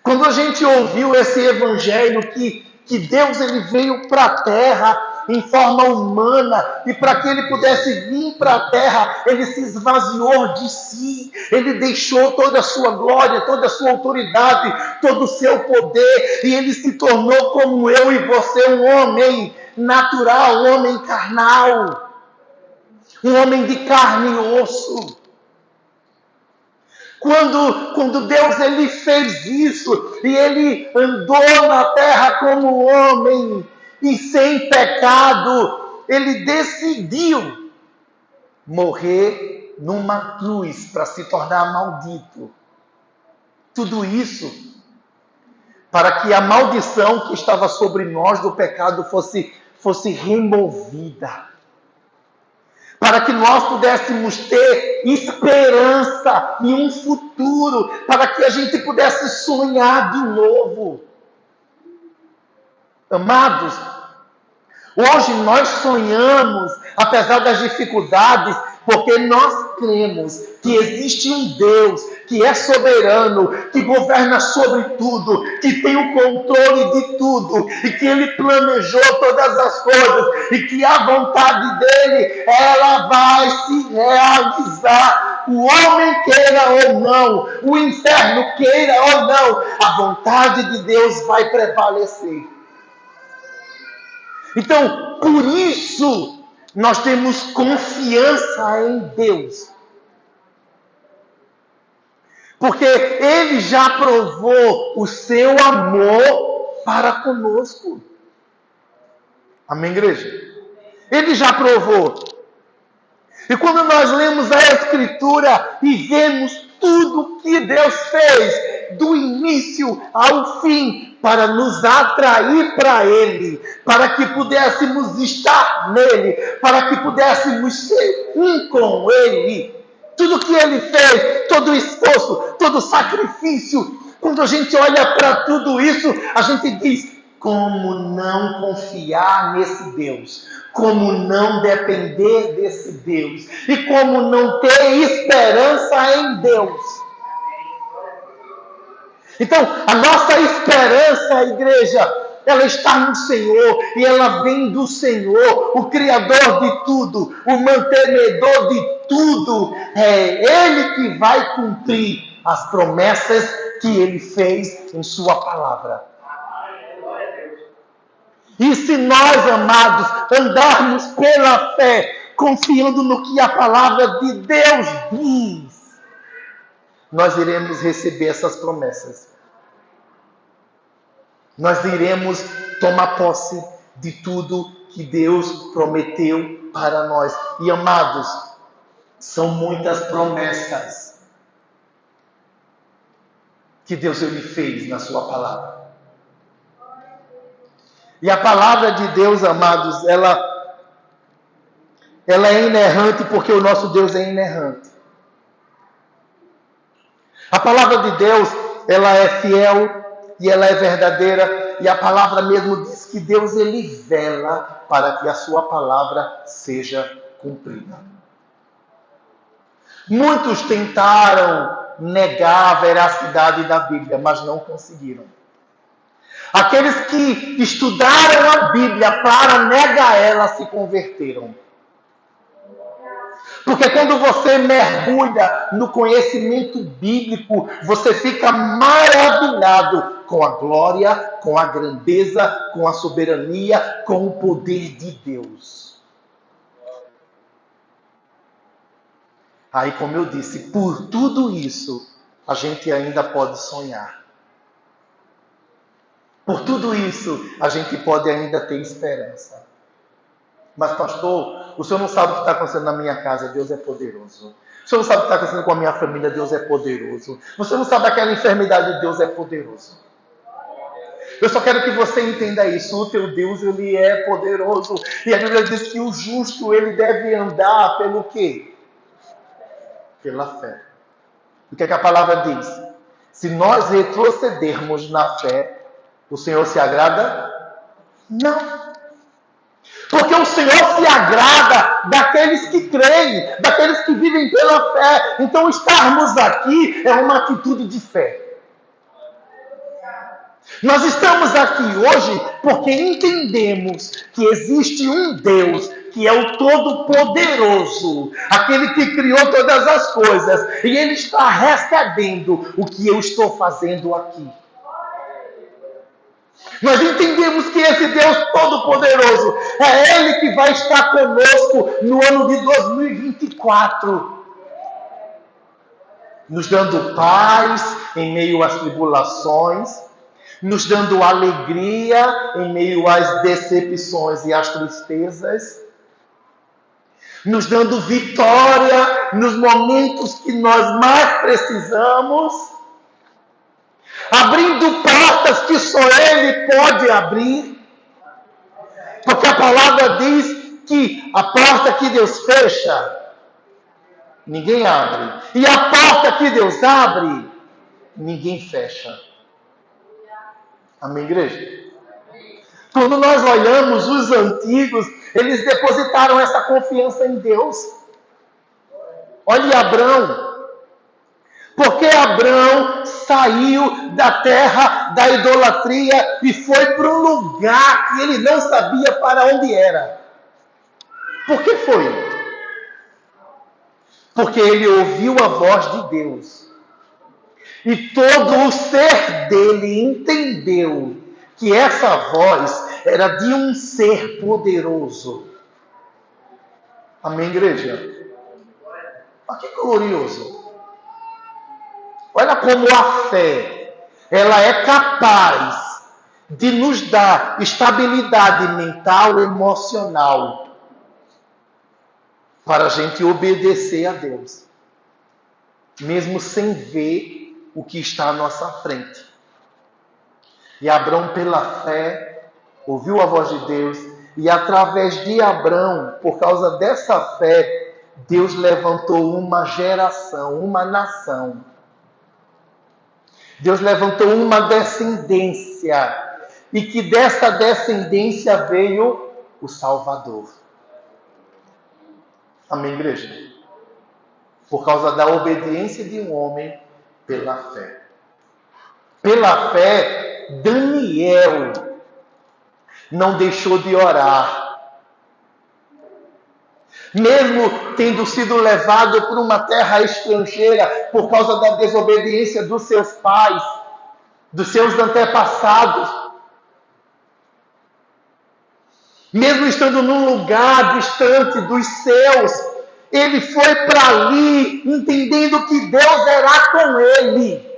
Quando a gente ouviu esse evangelho que Deus ele veio para a terra em forma humana, e para que ele pudesse vir para a terra, ele se esvaziou de si, ele deixou toda a sua glória, toda a sua autoridade, todo o seu poder, e ele se tornou como eu e você, um homem natural, um homem carnal, um homem de carne e osso. Quando Deus ele fez isso, e ele andou na terra como homem, e sem pecado, ele decidiu morrer numa cruz para se tornar maldito. Tudo isso para que a maldição que estava sobre nós do pecado fosse removida. Para que nós pudéssemos ter esperança e um futuro, para que a gente pudesse sonhar de novo. Amados, hoje nós sonhamos, apesar das dificuldades, porque nós cremos que existe um Deus que é soberano, que governa sobre tudo, que tem o controle de tudo, e que Ele planejou todas as coisas, e que a vontade dEle, ela vai se realizar. O homem queira ou não, o inferno queira ou não, a vontade de Deus vai prevalecer. Então, por isso, nós temos confiança em Deus. Porque Ele já provou o seu amor para conosco. Amém, igreja? Ele já provou. E quando nós lemos a Escritura e vemos tudo que Deus fez, do início ao fim, para nos atrair para Ele, para que pudéssemos estar nele, para que pudéssemos ser um com Ele. Tudo que Ele fez, todo o esforço, todo o sacrifício, quando a gente olha para tudo isso, a gente diz, como não confiar nesse Deus? Como não depender desse Deus? E como não ter esperança em Deus? Então, a nossa esperança, igreja, ela está no Senhor, e ela vem do Senhor, o Criador de tudo, o mantenedor de tudo. É Ele que vai cumprir as promessas que Ele fez em Sua palavra. E se nós, amados, andarmos pela fé, confiando no que a palavra de Deus diz, nós iremos receber essas promessas. Nós iremos tomar posse de tudo que Deus prometeu para nós. E, amados, são muitas promessas que Deus ele fez na sua palavra. E a palavra de Deus, amados, ela é inerrante porque o nosso Deus é inerrante. A palavra de Deus, ela é fiel e ela é verdadeira. E a palavra mesmo diz que Deus ele vela para que a sua palavra seja cumprida. Muitos tentaram negar a veracidade da Bíblia, mas não conseguiram. Aqueles que estudaram a Bíblia para negar ela se converteram. Porque quando você mergulha no conhecimento bíblico, você fica maravilhado com a glória, com a grandeza, com a soberania, com o poder de Deus. Aí, como eu disse, por tudo isso, a gente ainda pode sonhar. Por tudo isso, a gente pode ainda ter esperança. Mas, pastor, o senhor não sabe o que está acontecendo na minha casa, Deus é poderoso. O senhor não sabe o que está acontecendo com a minha família, Deus é poderoso. Você não sabe aquela enfermidade, Deus é poderoso. Eu só quero que você entenda isso. O teu Deus, ele é poderoso. E a Bíblia diz que o justo, ele deve andar pelo quê? Pela fé. O que é que a palavra diz? Se nós retrocedermos na fé, o Senhor se agrada? Não. Porque o Senhor se agrada daqueles que creem, daqueles que vivem pela fé. Então, estarmos aqui é uma atitude de fé. Nós estamos aqui hoje porque entendemos que existe um Deus que é o Todo-Poderoso, aquele que criou todas as coisas, e Ele está recebendo o que eu estou fazendo aqui. Nós entendemos que esse Deus Todo-Poderoso é Ele que vai estar conosco no ano de 2024, nos dando paz em meio às tribulações, nos dando alegria em meio às decepções e às tristezas, nos dando vitória nos momentos que nós mais precisamos, abrindo portas que só Ele pode abrir, porque a palavra diz que a porta que Deus fecha, ninguém abre, e a porta que Deus abre, ninguém fecha. Amém, igreja? Quando nós olhamos os antigos, eles depositaram essa confiança em Deus. Olhe Abrão. Porque Abrão saiu da terra da idolatria e foi para um lugar que ele não sabia para onde era. Por que foi? Porque ele ouviu a voz de Deus. E todo o ser dele entendeu que essa voz era de um ser poderoso. Amém, igreja? Olha que glorioso. Olha como a fé, ela é capaz de nos dar estabilidade mental e emocional para a gente obedecer a Deus, mesmo sem ver o que está à nossa frente. E Abrão, pela fé, ouviu a voz de Deus, e através de Abrão, por causa dessa fé, Deus levantou uma geração, uma nação. Deus levantou uma descendência, e que dessa descendência veio o Salvador. Amém, igreja? Por causa da obediência de um homem pela fé. Pela fé, Daniel não deixou de orar. Mesmo tendo sido levado para uma terra estrangeira por causa da desobediência dos seus pais, dos seus antepassados, mesmo estando num lugar distante dos seus, ele foi para ali entendendo que Deus era com ele.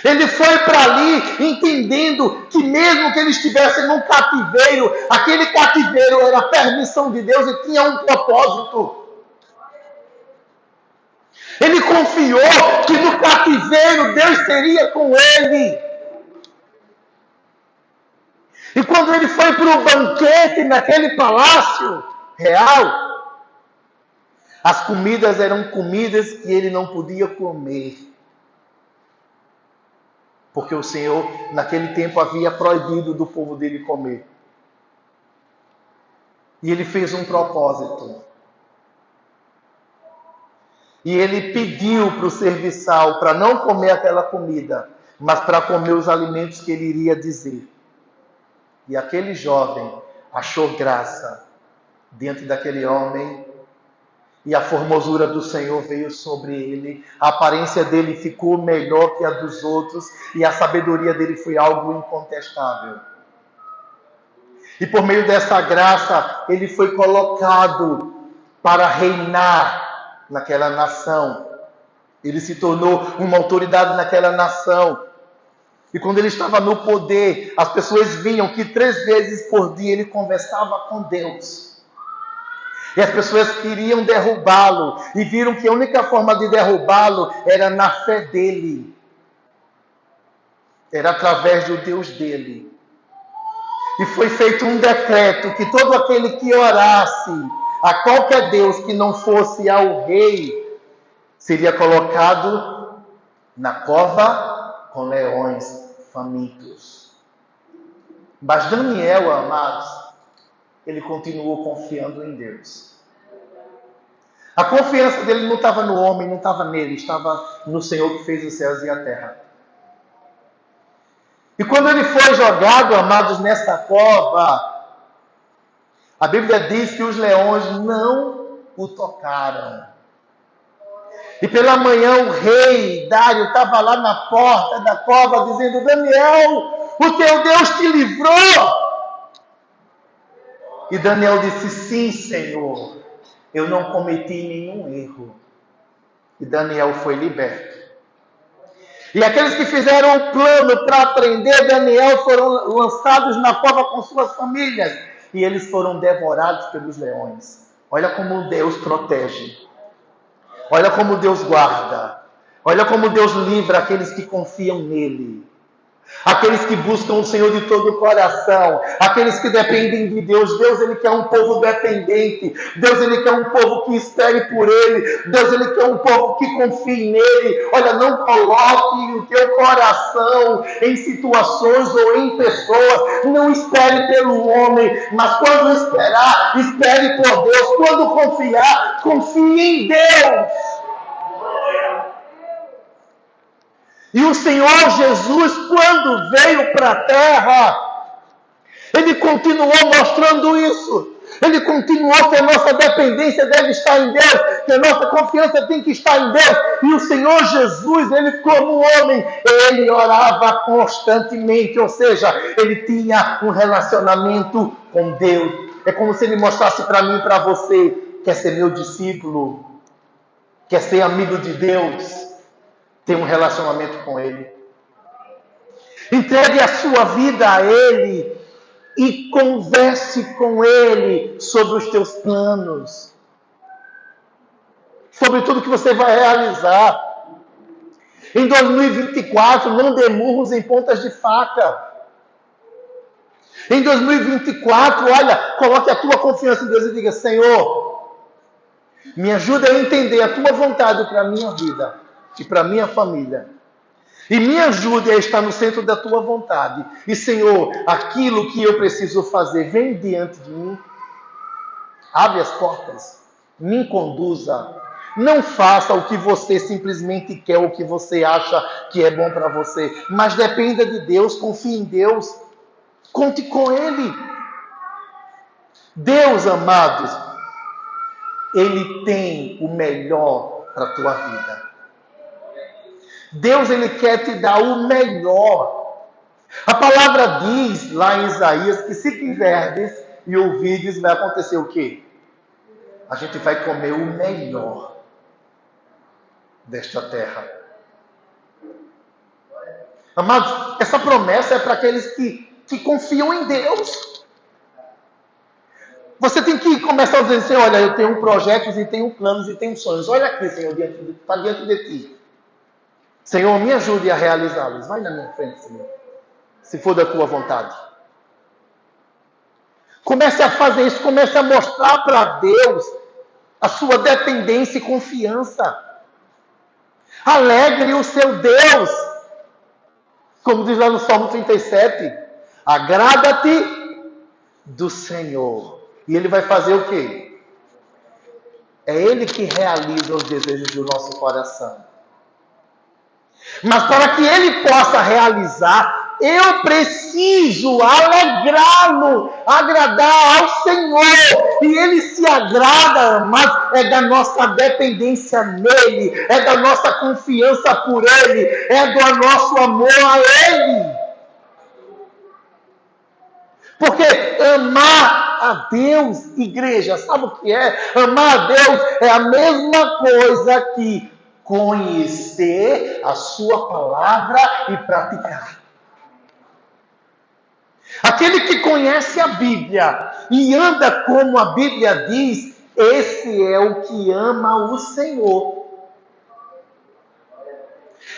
Ele foi para ali entendendo que mesmo que ele estivesse num cativeiro, aquele cativeiro era a permissão de Deus e tinha um propósito. Ele confiou que no cativeiro Deus seria com ele. E quando ele foi para o banquete naquele palácio real, as comidas eram comidas que ele não podia comer. Porque o Senhor, naquele tempo, havia proibido do povo dele comer. E ele fez um propósito. E ele pediu para o serviçal para não comer aquela comida, mas para comer os alimentos que ele iria dizer. E aquele jovem achou graça diante daquele homem, e a formosura do Senhor veio sobre ele, a aparência dele ficou melhor que a dos outros, e a sabedoria dele foi algo incontestável. E por meio dessa graça, ele foi colocado para reinar naquela nação. Ele se tornou uma autoridade naquela nação. E quando ele estava no poder, as pessoas viam que 3 vezes por dia ele conversava com Deus. E as pessoas queriam derrubá-lo. E viram que a única forma de derrubá-lo era na fé dele. Era através do Deus dele. E foi feito um decreto que todo aquele que orasse a qualquer Deus que não fosse ao rei, seria colocado na cova com leões famintos. Mas Daniel, amados, ele continuou confiando em Deus. A confiança dele não estava no homem, não estava nele, estava no Senhor que fez os céus e a terra. E quando ele foi jogado, amados, nessa cova, a Bíblia diz que os leões não o tocaram. E pela manhã o rei Dário estava lá na porta da cova dizendo: Daniel, o teu Deus te livrou. E Daniel disse: sim, Senhor, eu não cometi nenhum erro. E Daniel foi liberto. E aqueles que fizeram o plano para prender Daniel foram lançados na cova com suas famílias. E eles foram devorados pelos leões. Olha como Deus protege. Olha como Deus guarda. Olha como Deus livra aqueles que confiam nele. Aqueles que buscam o Senhor de todo o coração, aqueles que dependem de Deus. Deus, Ele quer um povo dependente. Deus, Ele quer um povo que espere por Ele. Deus, Ele quer um povo que confie nele. Olha, não coloque o teu coração em situações ou em pessoas. Não espere pelo homem, mas quando esperar, espere por Deus. Quando confiar, confie em Deus. E o Senhor Jesus, quando veio para a terra, Ele continuou mostrando isso. Ele continuou que a nossa dependência deve estar em Deus, que a nossa confiança tem que estar em Deus. E o Senhor Jesus, Ele como homem, Ele orava constantemente, ou seja, Ele tinha um relacionamento com Deus. É como se Ele mostrasse para mim e para você: quer ser meu discípulo? Quer ser amigo de Deus? Tem um relacionamento com Ele. Entregue a sua vida a Ele e converse com Ele sobre os teus planos, sobre tudo que você vai realizar. Em 2024, não dê murros em pontas de faca. Em 2024, olha, coloque a tua confiança em Deus e diga: Senhor, me ajuda a entender a tua vontade para a minha vida e para a minha família. E me ajude a estar no centro da tua vontade. E, Senhor, aquilo que eu preciso fazer, vem diante de mim. Abre as portas. Me conduza. Não faça o que você simplesmente quer, o que você acha que é bom para você. Mas dependa de Deus, confie em Deus. Conte com Ele. Deus, amados, Ele tem o melhor para a tua vida. Deus, Ele quer te dar o melhor. A palavra diz lá em Isaías que se quiserdes e ouvirdes, vai acontecer o quê? A gente vai comer o melhor desta terra. Amados, essa promessa é para aqueles que confiam em Deus. Você tem que começar a dizer assim: olha, eu tenho projetos e tenho planos e tenho sonhos. Olha aqui, Senhor, está diante de ti. Senhor, me ajude a realizá-los. Vai na minha frente, Senhor, se for da tua vontade. Comece a fazer isso, comece a mostrar para Deus a sua dependência e confiança. Alegre o seu Deus. Como diz lá no Salmo 37, agrada-te do Senhor. E Ele vai fazer o quê? É Ele que realiza os desejos do nosso coração. Mas para que Ele possa realizar, eu preciso alegrá-lo, agradar ao Senhor. E Ele se agrada, mas é da nossa dependência nele, é da nossa confiança por Ele, é do nosso amor a Ele. Porque amar a Deus, igreja, sabe o que é? Amar a Deus é a mesma coisa que conhecer a sua palavra e praticar. Aquele que conhece a Bíblia e anda como a Bíblia diz, esse é o que ama o Senhor.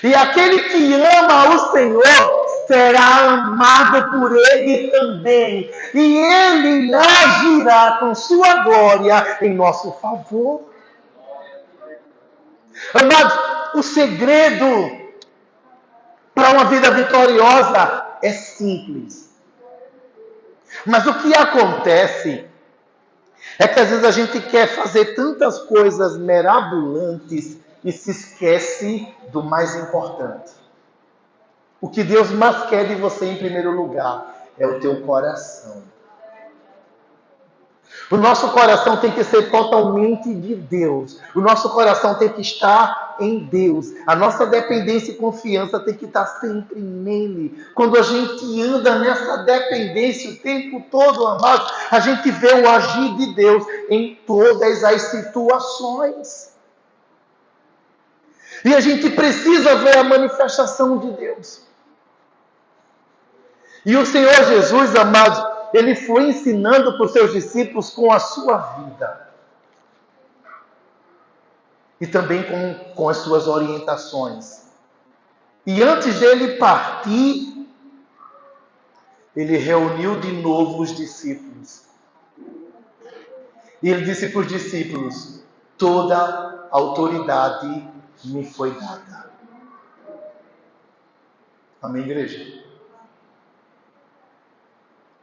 E aquele que ama o Senhor será amado por Ele também. E Ele agirá com sua glória em nosso favor. Amados, o segredo para uma vida vitoriosa é simples. Mas o que acontece é que às vezes a gente quer fazer tantas coisas mirabolantes e se esquece do mais importante. O que Deus mais quer de você em primeiro lugar é o teu coração. O nosso coração tem que ser totalmente de Deus. O nosso coração tem que estar em Deus. A nossa dependência e confiança tem que estar sempre nele. Quando a gente anda nessa dependência o tempo todo, amado, a gente vê o agir de Deus em todas as situações. E a gente precisa ver a manifestação de Deus. E o Senhor Jesus, amados, Ele foi ensinando para os seus discípulos com a sua vida. E também com as suas orientações. E antes dele partir, ele reuniu de novo os discípulos. E ele disse para os discípulos: toda autoridade me foi dada. Amém, igreja?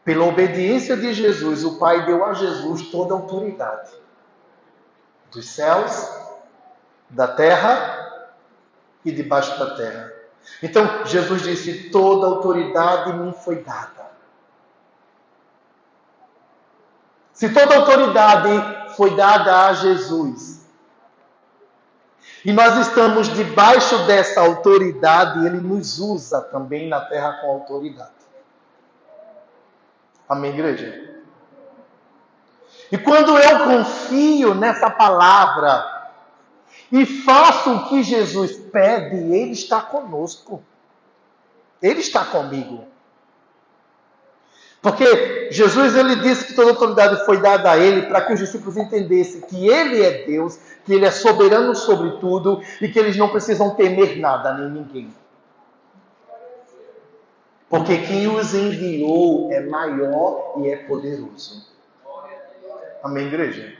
Pela obediência de Jesus, o Pai deu a Jesus toda a autoridade. Dos céus, da terra e debaixo da terra. Então, Jesus disse: toda a autoridade me foi dada. Se toda a autoridade foi dada a Jesus, e nós estamos debaixo dessa autoridade, Ele nos usa também na terra com autoridade. Amém, igreja? E quando eu confio nessa palavra e faço o que Jesus pede, Ele está conosco. Ele está comigo. Porque Jesus, Ele disse que toda autoridade foi dada a Ele para que os discípulos entendessem que Ele é Deus, que Ele é soberano sobre tudo e que eles não precisam temer nada nem ninguém. Porque quem os enviou é maior e é poderoso. Amém, igreja?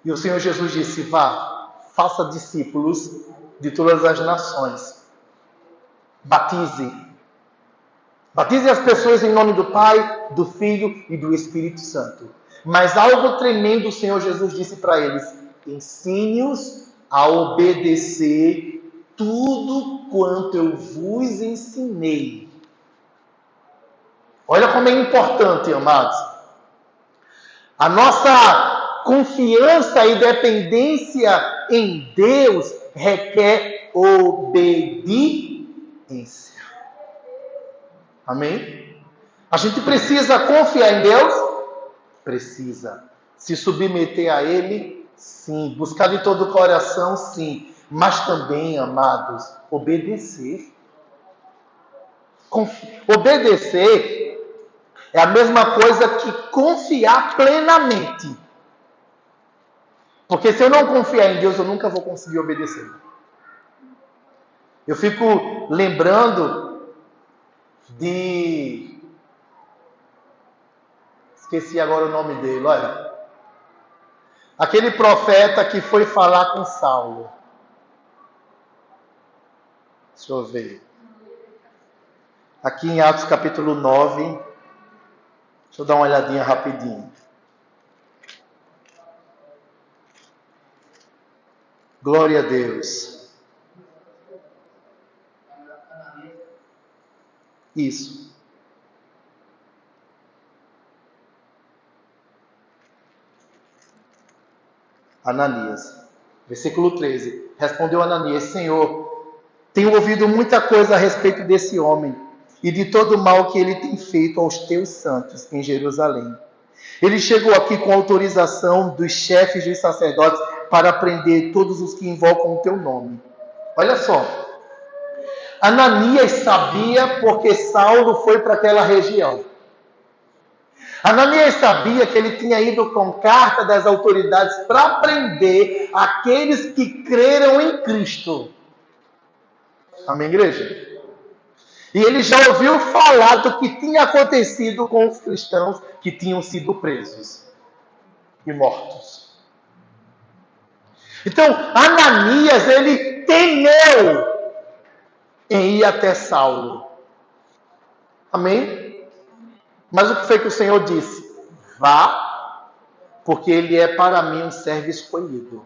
E o Senhor Jesus disse: vá, faça discípulos de todas as nações. Batize. Batize as pessoas em nome do Pai, do Filho e do Espírito Santo. Mas algo tremendo o Senhor Jesus disse para eles: ensine-os a obedecer tudo quanto eu vos ensinei. Olha como é importante, amados. A nossa confiança e dependência em Deus requer obediência. Amém? A gente precisa confiar em Deus? Precisa. Se submeter a Ele? Sim. Buscar de todo o coração? Sim. Mas também, amados, obedecer. Obedecer é a mesma coisa que confiar plenamente. Porque se eu não confiar em Deus, eu nunca vou conseguir obedecer. Eu fico lembrando de... Esqueci agora o nome dele, olha. Aquele profeta que foi falar com Saulo. Deixa eu ver. Aqui em Atos capítulo 9. Deixa eu dar uma olhadinha rapidinho. Glória a Deus. Isso. Ananias. Versículo 13. Respondeu Ananias: Senhor, tenho ouvido muita coisa a respeito desse homem e de todo o mal que ele tem feito aos teus santos em Jerusalém. Ele chegou aqui com autorização dos chefes dos sacerdotes para prender todos os que invocam o teu nome. Olha só. Ananias sabia porque Saulo foi para aquela região. Ananias sabia que ele tinha ido com carta das autoridades para prender aqueles que creram em Cristo. Amém, igreja? E ele já ouviu falar do que tinha acontecido com os cristãos que tinham sido presos e mortos. Então, Ananias, ele temeu em ir até Saulo. Amém? Mas o que foi que o Senhor disse? Vá, porque ele é para mim um servo escolhido.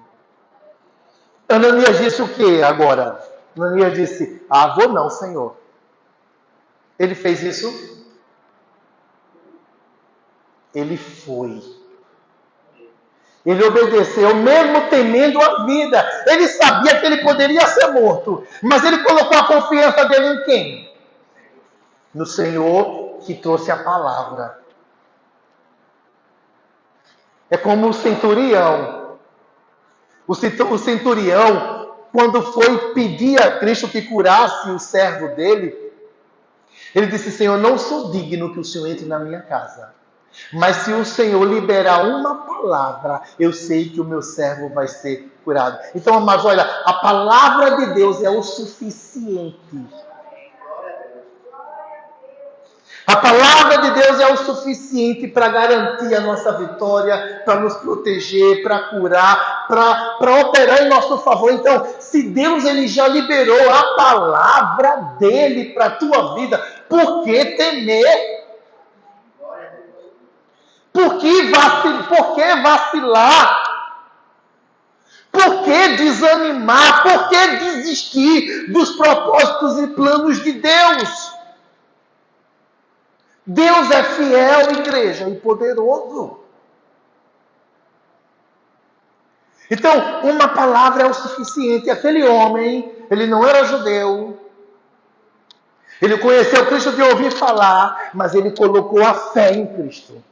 Ananias disse o que agora? Ananias disse, vou não, Senhor. Ele fez isso? Ele foi. Ele obedeceu, mesmo temendo a vida. Ele sabia que ele poderia ser morto. Mas ele colocou a confiança dele em quem? No Senhor que trouxe a palavra. É como o centurião. O centurião, quando foi pedir a Cristo que curasse o servo dele, ele disse, Senhor, não sou digno que o Senhor entre na minha casa. Mas se o Senhor liberar uma palavra, eu sei que o meu servo vai ser curado. Então, amados, olha, a palavra de Deus é o suficiente. A palavra de Deus é o suficiente para garantir a nossa vitória, para nos proteger, para curar, para operar em nosso favor. Então, se Deus ele já liberou a palavra dele para a tua vida, por que temer? Por que vacilar? Por que desanimar? Por que desistir dos propósitos e planos de Deus? Deus é fiel, igreja, e poderoso. Então, uma palavra é o suficiente. Aquele homem, ele não era judeu. Ele conheceu Cristo de ouvir falar, mas ele colocou a fé em Cristo.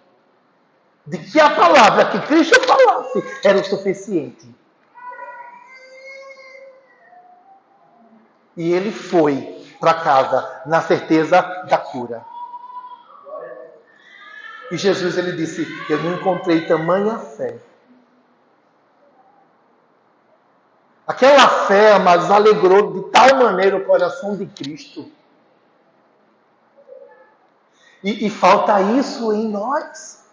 De que a palavra que Cristo falasse era o suficiente. E ele foi para casa na certeza da cura. E Jesus ele disse, eu não encontrei tamanha fé. Aquela fé, amados, alegrou de tal maneira o coração de Cristo. E falta isso em nós.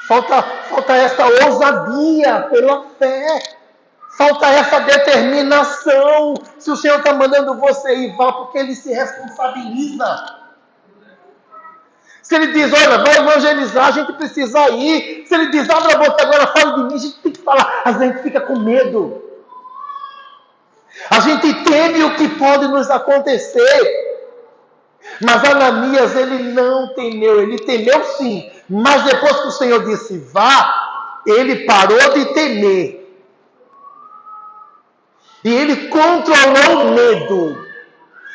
Falta essa ousadia pela fé. Falta essa determinação. Se o Senhor está mandando você ir, vá, porque Ele se responsabiliza. Se Ele diz, olha, vai evangelizar, a gente precisa ir. Se Ele diz, abra a boca agora, fala de mim, a gente tem que falar. A gente fica com medo. A gente teme o que pode nos acontecer. Mas Ananias, ele não temeu. Ele temeu sim. Mas depois que o Senhor disse, vá, ele parou de temer. E ele controlou o medo.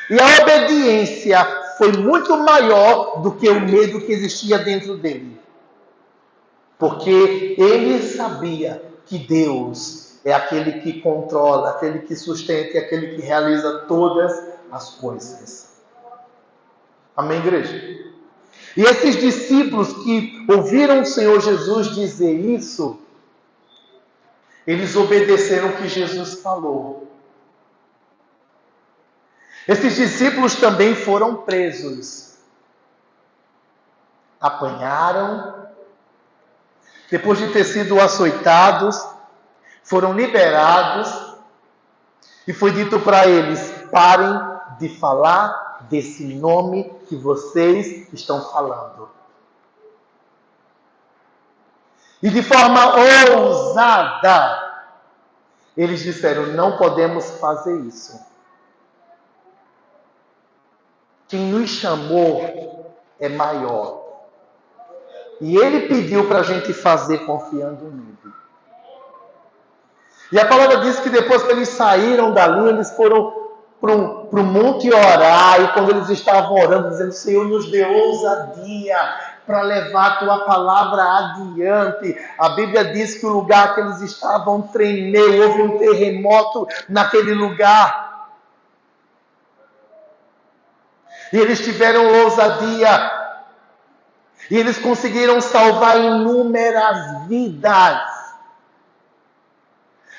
E a obediência foi muito maior do que o medo que existia dentro dele. Porque ele sabia que Deus é aquele que controla, aquele que sustenta e aquele que realiza todas as coisas. Amém, igreja? E esses discípulos que ouviram o Senhor Jesus dizer isso, eles obedeceram o que Jesus falou. Esses discípulos também foram presos. Apanharam. Depois de ter sido açoitados, foram liberados. E foi dito para eles, parem de falar desse nome que vocês estão falando. E de forma ousada, eles disseram, não podemos fazer isso. Quem nos chamou é maior. E ele pediu para a gente fazer confiando nele. E a palavra diz que depois que eles saíram dali, eles foram para o monte orar. E quando eles estavam orando, dizendo, Senhor, nos dê ousadia para levar a tua palavra adiante. A Bíblia diz que o lugar que eles estavam tremeu, houve um terremoto naquele lugar. E eles tiveram ousadia. E eles conseguiram salvar inúmeras vidas.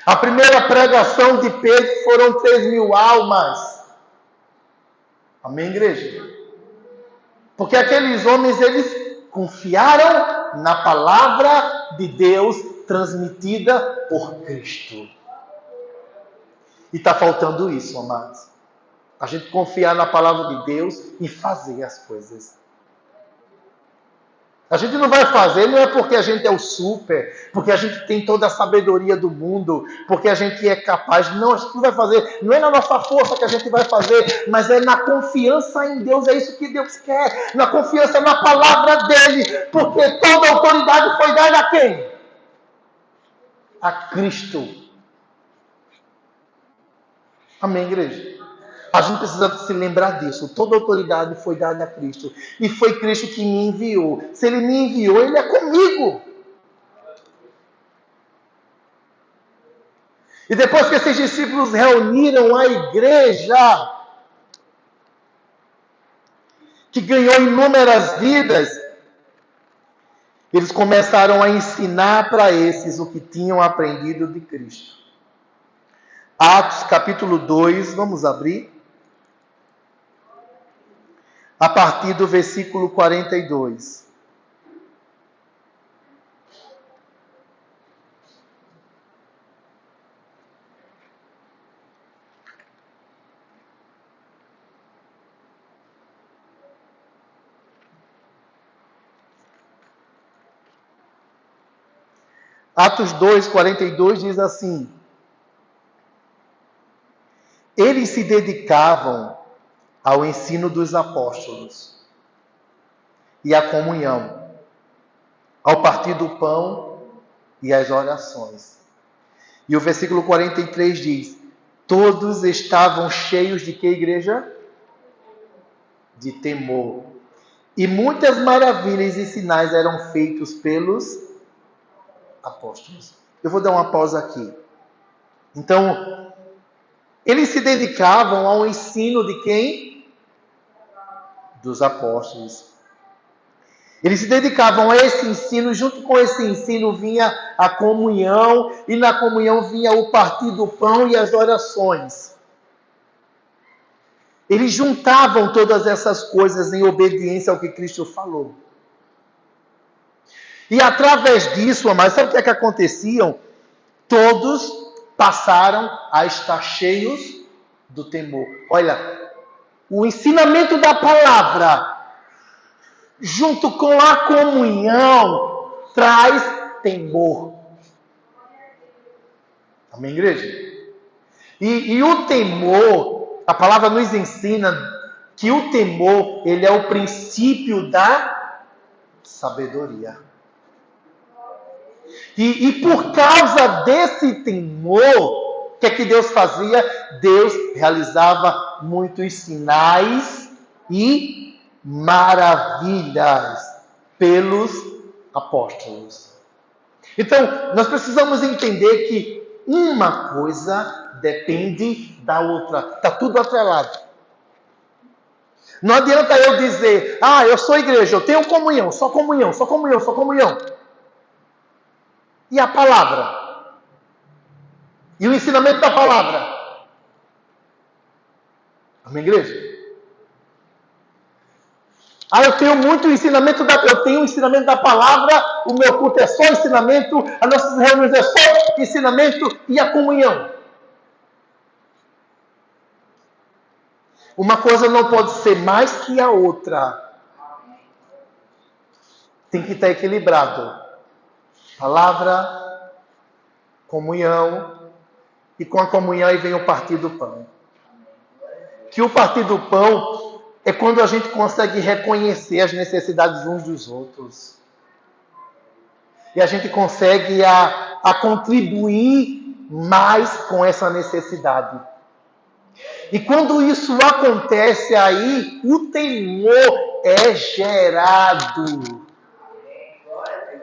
A primeira pregação de Pedro foram 3.000 almas. Amém, igreja? Porque aqueles homens, eles confiaram na palavra de Deus transmitida por Cristo. E está faltando isso, amados. A gente confiar na palavra de Deus e fazer as coisas. A gente não vai fazer, não é porque a gente é o super, porque a gente tem toda a sabedoria do mundo, porque a gente é capaz. Não, a gente não vai fazer. Não é na nossa força que a gente vai fazer, mas é na confiança em Deus. É isso que Deus quer. Na confiança na palavra dele. Porque toda a autoridade foi dada a quem? A Cristo. Amém, igreja? A gente precisa se lembrar disso. Toda a autoridade foi dada a Cristo. E foi Cristo que me enviou. Se Ele me enviou, Ele é comigo. E depois que esses discípulos reuniram a igreja, que ganhou inúmeras vidas, eles começaram a ensinar para esses o que tinham aprendido de Cristo. Atos capítulo 2, vamos abrir. A partir do versículo 42. Atos 2, 42 diz assim: eles se dedicavam ao ensino dos apóstolos e à comunhão, ao partir do pão e às orações. E o versículo 43 diz: todos estavam cheios de que, igreja? De temor. E muitas maravilhas e sinais eram feitos pelos apóstolos. Eu vou dar uma pausa aqui. Então, eles se dedicavam ao ensino de quem? Dos apóstolos. Eles se dedicavam a esse ensino, junto com esse ensino vinha a comunhão, e na comunhão vinha o partir do pão e as orações. Eles juntavam todas essas coisas em obediência ao que Cristo falou. E através disso, amados, sabe o que aconteciam? Todos passaram a estar cheios do temor. Olha, o ensinamento da palavra, junto com a comunhão, traz temor. Amém, igreja? E o temor, a palavra nos ensina que o temor, ele é o princípio da sabedoria. E por causa desse temor, o que é que Deus fazia? Deus realizava muitos sinais e maravilhas pelos apóstolos. Então, nós precisamos entender que uma coisa depende da outra. Está tudo atrelado. Não adianta eu dizer, eu sou igreja, eu tenho comunhão, só comunhão, só comunhão, só comunhão. E a palavra? E o ensinamento da palavra? Amém, igreja? Eu tenho muito ensinamento eu tenho o ensinamento da palavra, o meu culto é só ensinamento, as nossas reuniões é só ensinamento e a comunhão. Uma coisa não pode ser mais que a outra. Tem que estar equilibrado. Palavra, comunhão, e com a comunhão aí vem o partir do pão. Que o partir do pão é quando a gente consegue reconhecer as necessidades uns dos outros. E a gente consegue a contribuir mais com essa necessidade. E quando isso acontece aí, o temor é gerado.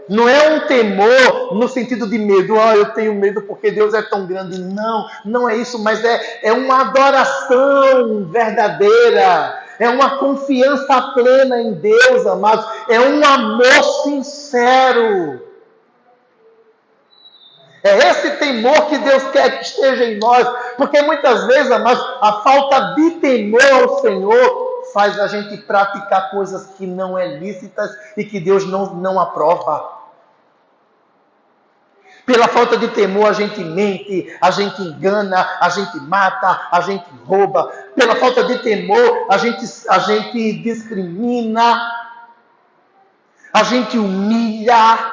Não é um temor no sentido de medo. Eu tenho medo porque Deus é tão grande. Não, não é isso, mas é uma adoração verdadeira. É uma confiança plena em Deus, amados. É um amor sincero. É esse temor que Deus quer que esteja em nós. Porque muitas vezes, amados, a falta de temor ao Senhor faz a gente praticar coisas que não é lícitas e que Deus não aprova. Pela falta de temor a gente mente, a gente engana, a gente mata, a gente rouba. Pela falta de temor a gente discrimina. a gente humilha,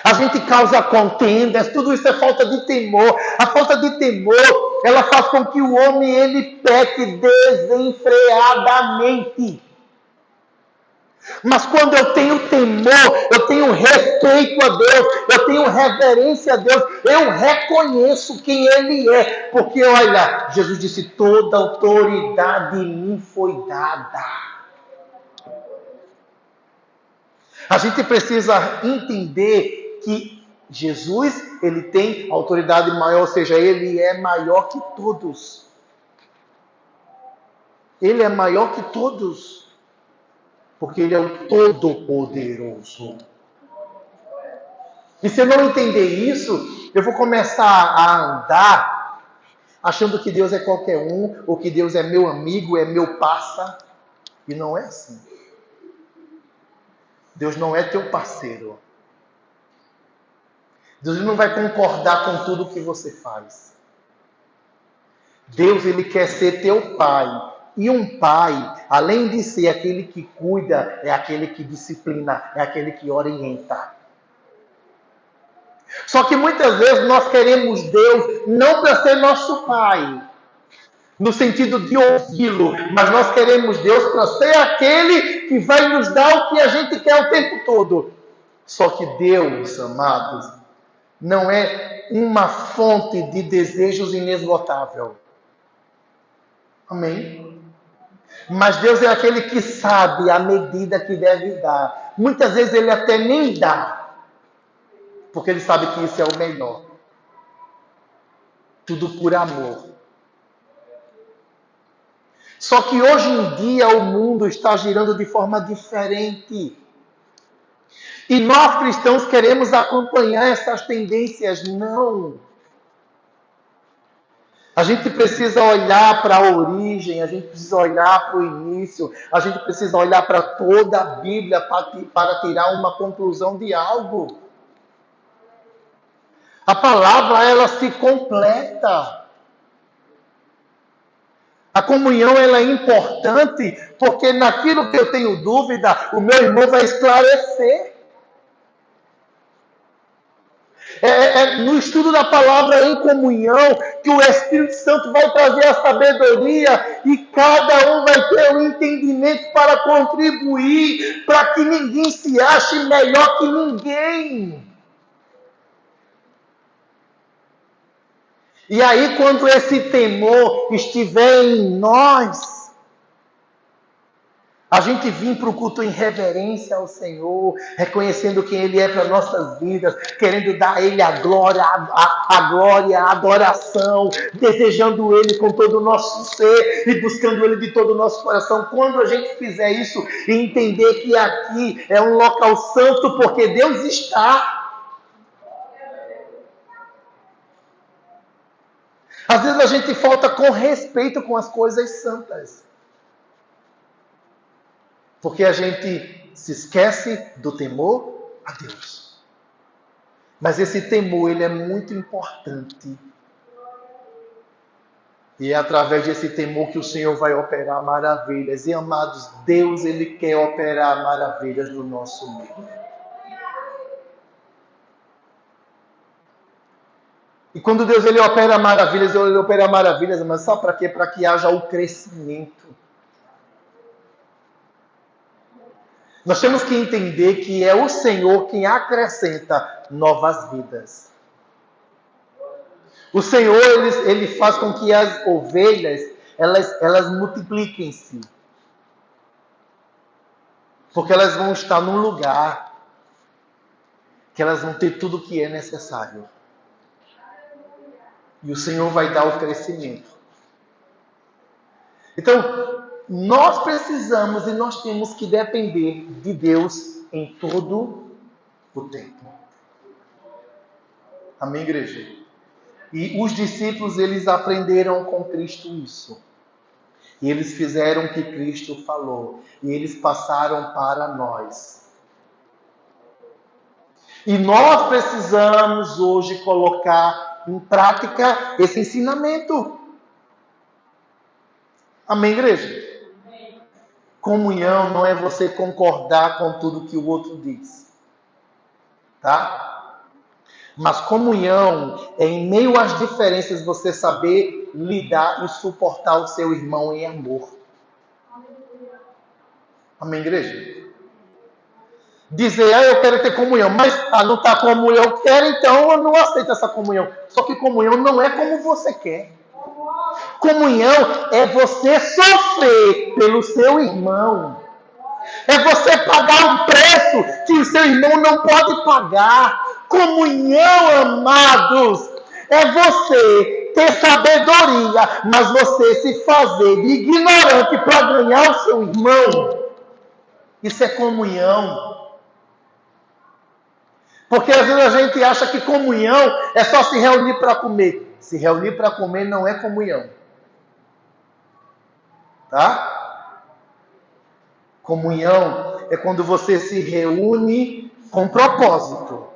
a gente causa contendas, tudo isso é falta de temor. A falta de temor, ela faz com que o homem ele peque desenfreadamente. Mas quando eu tenho temor, eu tenho respeito a Deus, eu tenho reverência a Deus, eu reconheço quem Ele é. Porque olha, Jesus disse, toda autoridade me foi dada. A gente precisa entender que Jesus, ele tem autoridade maior, ou seja, ele é maior que todos. Ele é maior que todos. Porque ele é o Todo-Poderoso. E se eu não entender isso, eu vou começar a andar achando que Deus é qualquer um, ou que Deus é meu amigo, é meu parça. E não é assim. Deus não é teu parceiro. Deus não vai concordar com tudo que você faz. Deus, ele quer ser teu pai. E um pai, além de ser aquele que cuida, é aquele que disciplina, é aquele que orienta. Só que muitas vezes nós queremos Deus não para ser nosso pai, no sentido de ouvi-lo, mas nós queremos Deus para ser aquele que vai nos dar o que a gente quer o tempo todo. Só que Deus, amados, não é uma fonte de desejos inesgotável. Amém? Mas Deus é aquele que sabe a medida que deve dar. Muitas vezes Ele até nem dá, porque Ele sabe que isso é o melhor. Tudo por amor. Só que hoje em dia o mundo está girando de forma diferente. E nós cristãos queremos acompanhar essas tendências. Não. A gente precisa olhar para a origem, a gente precisa olhar para o início, a gente precisa olhar para toda a Bíblia para tirar uma conclusão de algo. A palavra, ela se completa. A comunhão, ela é importante, porque naquilo que eu tenho dúvida, o meu irmão vai esclarecer. É no estudo da palavra em comunhão que o Espírito Santo vai trazer a sabedoria e cada um vai ter o entendimento para contribuir, para que ninguém se ache melhor que ninguém. E aí, quando esse temor estiver em nós, a gente vir para o culto em reverência ao Senhor, reconhecendo quem Ele é para nossas vidas, querendo dar a Ele a glória, a adoração, desejando Ele com todo o nosso ser e buscando Ele de todo o nosso coração. Quando a gente fizer isso e entender que aqui é um local santo porque Deus está. Às vezes a gente falta com respeito com as coisas santas. Porque a gente se esquece do temor a Deus. Mas esse temor, ele é muito importante. E é através desse temor que o Senhor vai operar maravilhas. E amados, Deus, ele quer operar maravilhas no nosso meio. E quando Deus ele opera maravilhas, mas sabe para quê? Para que haja o crescimento. Nós temos que entender que é o Senhor quem acrescenta novas vidas. O Senhor, ele faz com que as ovelhas, elas multipliquem-se. Porque elas vão estar num lugar que elas vão ter tudo o que é necessário. E o Senhor vai dar o crescimento. Então, nós precisamos e nós temos que depender de Deus em todo o tempo. Amém, igreja? E os discípulos, eles aprenderam com Cristo isso. E eles fizeram o que Cristo falou. E eles passaram para nós. E nós precisamos hoje colocar em prática esse ensinamento. Amém, igreja? Comunhão não é você concordar com tudo que o outro diz. Tá? Mas comunhão é, em meio às diferenças, você saber lidar e suportar o seu irmão em amor. Amém, igreja? Dizer, eu quero ter comunhão, mas não está como eu quero, então eu não aceito essa comunhão. Só que comunhão não é como você quer. Comunhão é você sofrer pelo seu irmão. É você pagar um preço que o seu irmão não pode pagar. Comunhão, amados, é você ter sabedoria, mas você se fazer de ignorante para ganhar o seu irmão. Isso é comunhão. Porque às vezes a gente acha que comunhão é só se reunir para comer. Se reunir para comer não é comunhão. Tá? Comunhão é quando você se reúne com propósito.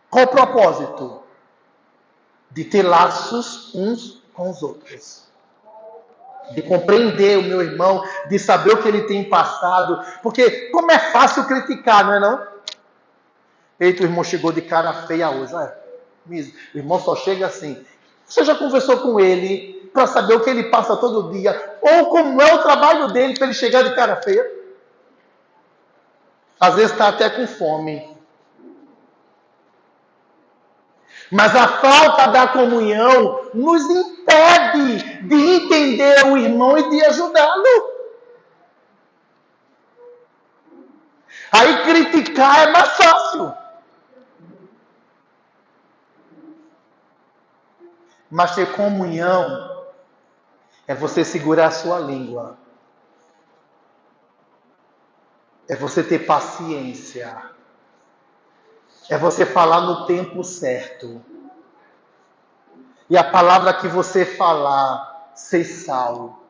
Com propósito de ter laços uns com os outros. De compreender o meu irmão, de saber o que ele tem passado. Porque como é fácil criticar, não é não? Eita, o irmão chegou de cara feia hoje. O irmão só chega assim. Você já conversou com ele para saber o que ele passa todo dia? Ou como é o trabalho dele para ele chegar de cara feia? Às vezes está até com fome. Mas a falta da comunhão nos impede de entender o irmão e de ajudá-lo. Aí criticar é mais fácil. Mas ter comunhão é você segurar a sua língua. É você ter paciência. É você falar no tempo certo. E a palavra que você falar, ser sal,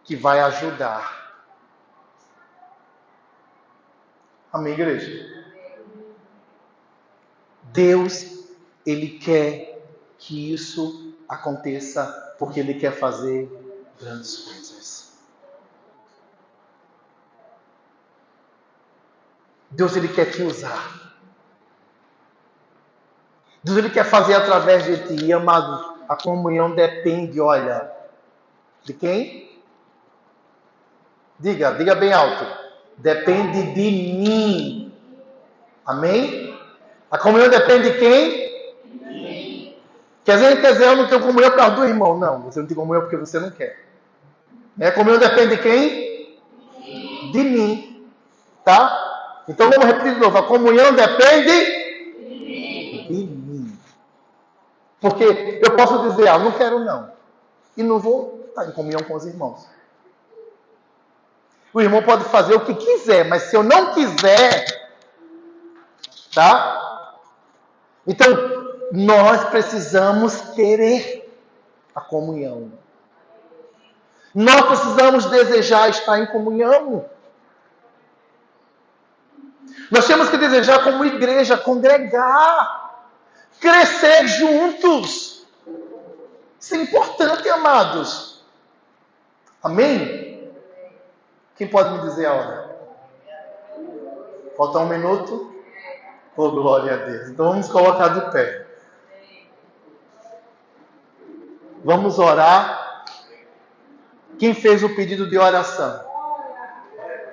que vai ajudar. Amém, igreja? Deus, Ele quer que isso aconteça, porque Ele quer fazer grandes coisas. Deus, Ele quer te usar. Deus, Ele quer fazer através de ti. E, amados, a comunhão depende, olha, de quem? Diga bem alto. Depende de mim. Amém? A comunhão depende de quem? Quer dizer, eu não tenho comunhão por causa do irmão. Não, você não tem comunhão porque você não quer. A comunhão depende de quem? De mim. Tá? Então vamos repetir de novo. A comunhão depende de mim. Porque eu posso dizer, não quero não. E não vou estar em comunhão com os irmãos. O irmão pode fazer o que quiser, mas se eu não quiser, tá? Então, nós precisamos querer a comunhão. Nós precisamos desejar estar em comunhão. Nós temos que desejar como igreja, congregar, crescer juntos. Isso é importante, amados. Amém? Quem pode me dizer a hora? Falta 1 minuto? Oh, glória a Deus. Então vamos colocar de pé. Vamos orar. Quem fez o pedido de oração?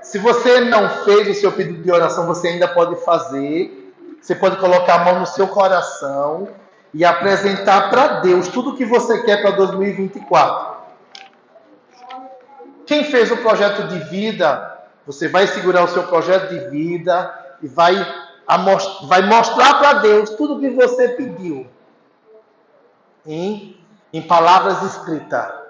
Se você não fez o seu pedido de oração, você ainda pode fazer. Você pode colocar a mão no seu coração e apresentar para Deus tudo o que você quer para 2024. Quem fez o projeto de vida, você vai segurar o seu projeto de vida e vai mostrar para Deus tudo o que você pediu. Em palavras escritas.